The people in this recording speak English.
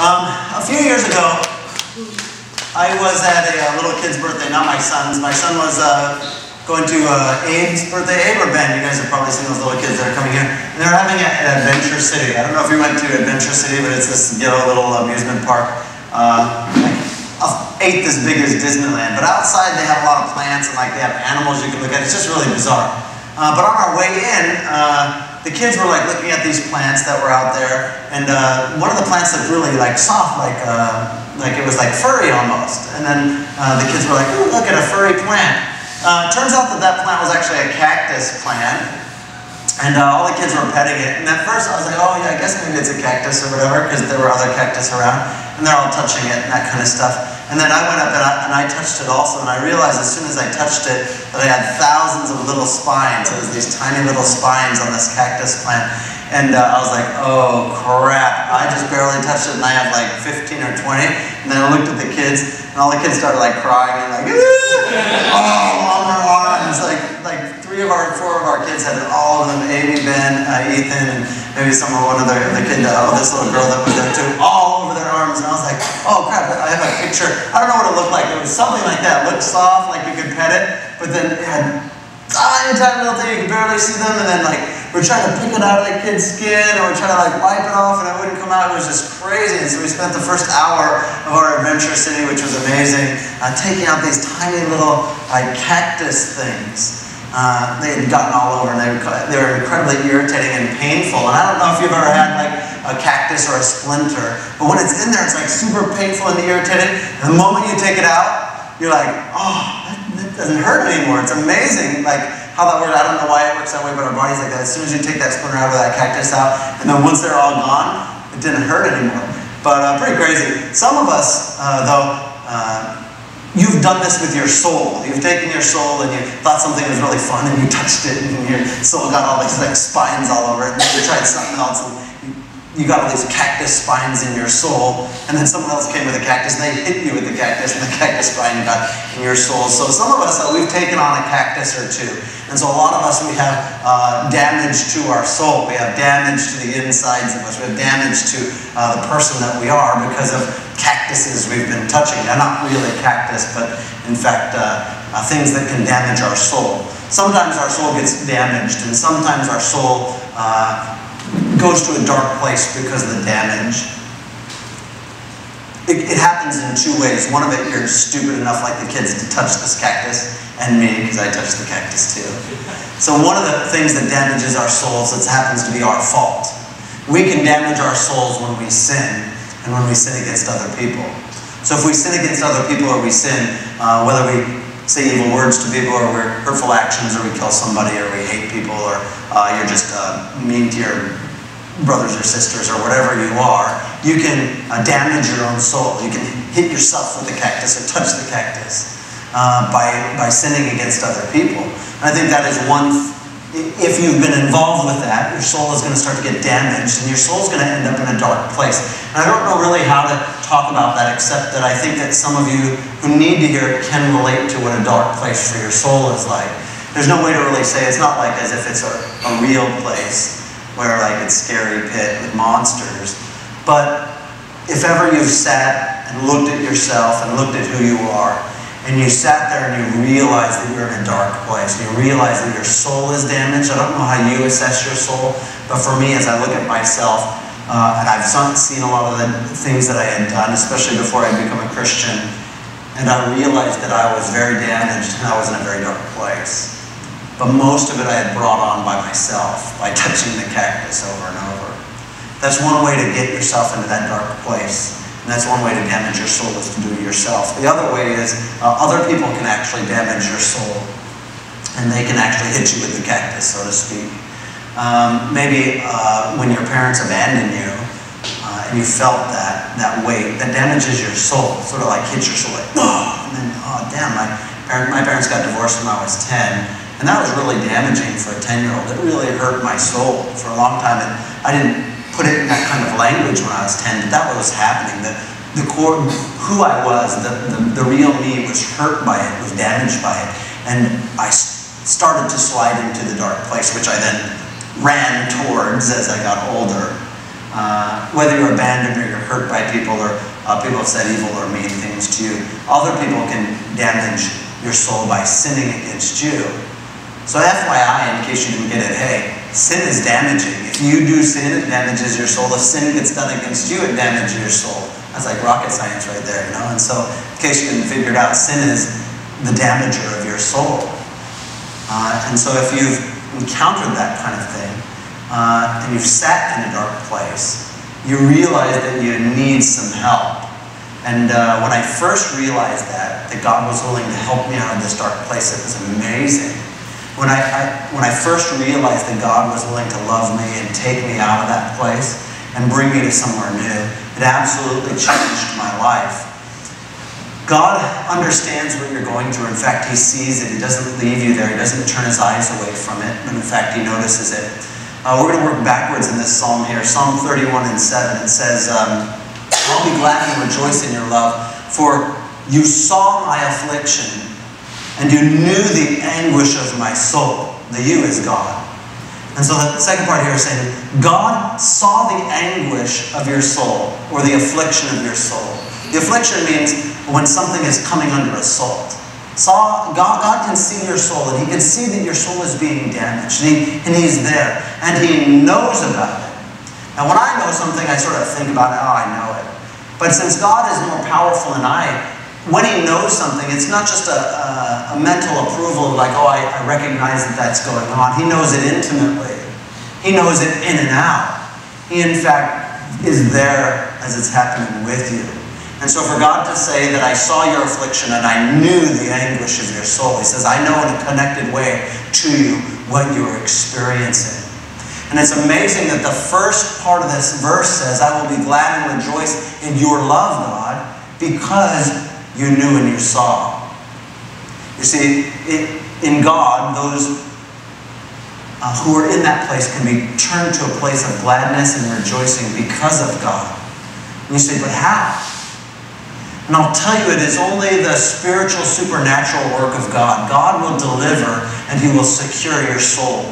A few years ago, I was at a little kid's birthday, not my son's. My son was going to Abe's birthday, Abe or Ben. You guys have probably seen those little kids that are coming here. And they're having it at Adventure City. I don't know if you went to Adventure City, but it's this little amusement park. Like 8 as big as Disneyland. But outside they have a lot of plants and like they have animals you can look at. It's just really bizarre. But on our way in, the kids were like looking at these plants that were out there, and one of the plants looked really like soft, like it was like furry almost. And then the kids were like, "Ooh, look at a furry plant." Turns out that that plant was actually a cactus plant, and all the kids were petting it. And at first I was like, "Oh yeah, I guess maybe it's a cactus or whatever," because there were other cactus around, and they're all touching it and that kind of stuff. And then I went up and I touched it also, and I realized as soon as I touched it that I had thousands of little spines. It was these tiny little spines on this cactus plant. And I was like, oh crap, I just barely touched it and I had like 15 or 20. And then I looked at the kids, and all the kids started like crying and like, oh, on their arms. Like 3 of our 4 of our kids had all of them, Amy, Ben, Ethan, and maybe one of the kid, this little girl that was there too, all over their arms. And I was like, oh crap, I have a picture. I don't know what it looked like. It was something like that. It looked soft, like you could pet it, but then it had tiny little thing, you could barely see them, and then like we're trying to pick it out of the kid's skin, or we're trying to like wipe it off, and it wouldn't come out. It was just crazy. And so we spent the first hour of our Adventure City, which was amazing, taking out these tiny little like cactus things. They had gotten all over, and they were incredibly irritating and painful. And I don't know if you've ever had like a cactus or a splinter, but when it's in there, it's like super painful and irritating. And the moment you take it out, you're like, oh, that doesn't hurt anymore. It's amazing, like how that works. I don't know why it works that way, but our body's like that. As soon as you take that splinter out of that cactus out, and then once they're all gone, it didn't hurt anymore. But pretty crazy. Some of us, though, you've done this with your soul. You've taken your soul and you thought something was really fun and you touched it and your soul got all these like spines all over it, and then you tried something else and you got all these cactus spines in your soul, and then someone else came with a cactus and they hit you with the cactus, and the cactus spine got in your soul. So some of us, we've taken on a cactus or two. And so a lot of us, we have damage to our soul. We have damage to the insides of us. We have damage to the person that we are because of cactuses we've been touching. They're not really cactus, but in fact, things that can damage our soul. Sometimes our soul gets damaged, and sometimes our soul goes to a dark place because of the damage. It happens in 2 ways. One of it, you're stupid enough like the kids to touch this cactus, and me, because I touched the cactus too. So one of the things that damages our souls, that happens to be our fault. We can damage our souls when we sin, and when we sin against other people. So if we sin against other people, or we sin, whether we say evil words to people, or we're hurtful actions, or we kill somebody, or we hate people, or you're just mean to your brothers or sisters, or whatever you are, you can damage your own soul. You can hit yourself with the cactus or touch the cactus by sinning against other people. And I think that is if you've been involved with that, your soul is going to start to get damaged, and your soul is going to end up in a dark place. And I don't know really how to talk about that, except that I think that some of you who need to hear it can relate to what a dark place for your soul is like. There's no way to really say. It's not like as if it's a real place where like it's a scary pit with monsters. But if ever you've sat and looked at yourself and looked at who you are, and you sat there and you realize that you're in a dark place, and you realize that your soul is damaged. I don't know how you assess your soul, but for me, as I look at myself, and I've seen a lot of the things that I had done, especially before I become a Christian, and I realized that I was very damaged and I was in a very dark place. But most of it I had brought on by myself, by touching the cactus over and over. That's one way to get yourself into that dark place. And that's one way to damage your soul, is to do it yourself. The other way is other people can actually damage your soul. And they can actually hit you with the cactus, so to speak. Maybe when your parents abandoned you, and you felt that weight, that damages your soul. Sort of like hits your soul, like, oh, and then, oh damn, my parents got divorced when I was 10. And that was really damaging for a 10-year-old. It really hurt my soul for a long time. And I didn't put it in that kind of language when I was 10, but that was happening. The core, who I was, the real me was hurt by it, was damaged by it. And I started to slide into the dark place, which I then ran towards as I got older. Whether you're abandoned or you're hurt by people, or people have said evil or mean things to you. Other people can damage your soul by sinning against you. So FYI, in case you didn't get it, hey, sin is damaging. If you do sin, it damages your soul. If sin gets done against you, it damages your soul. That's like rocket science right there, you know? And so, in case you didn't figure it out, sin is the damager of your soul. And so if you've encountered that kind of thing, and you've sat in a dark place, you realize that you need some help. And when I first realized that God was willing to help me out of this dark place, it was amazing. When I first realized that God was willing to love me and take me out of that place and bring me to somewhere new, it absolutely changed my life. God understands what you're going through. In fact, He sees it. He doesn't leave you there. He doesn't turn His eyes away from it. But in fact, He notices it. We're going to work backwards in this psalm here. Psalm 31:7. It says, I'll be glad and rejoice in your love, for you saw my affliction, and you knew the anguish of my soul. The you is God. And so the second part here is saying, God saw the anguish of your soul, or the affliction of your soul. The affliction means when something is coming under assault. God can see your soul, and He can see that your soul is being damaged, and He's there, and He knows about it. Now when I know something, I sort of think about, oh, I know it. But since God is more powerful than I, when He knows something, it's not just a mental approval, like, oh, I recognize that that's going on. He knows it intimately. He knows it in and out. He, in fact, is there as it's happening with you. And so for God to say that I saw your affliction and I knew the anguish of your soul, He says, I know in a connected way to you what you're experiencing. And it's amazing that the first part of this verse says, I will be glad and rejoice in your love, God, because you knew and you saw. You see, in God, those who are in that place can be turned to a place of gladness and rejoicing because of God. And you say, but how? And I'll tell you, it is only the spiritual, supernatural work of God. God will deliver and He will secure your soul.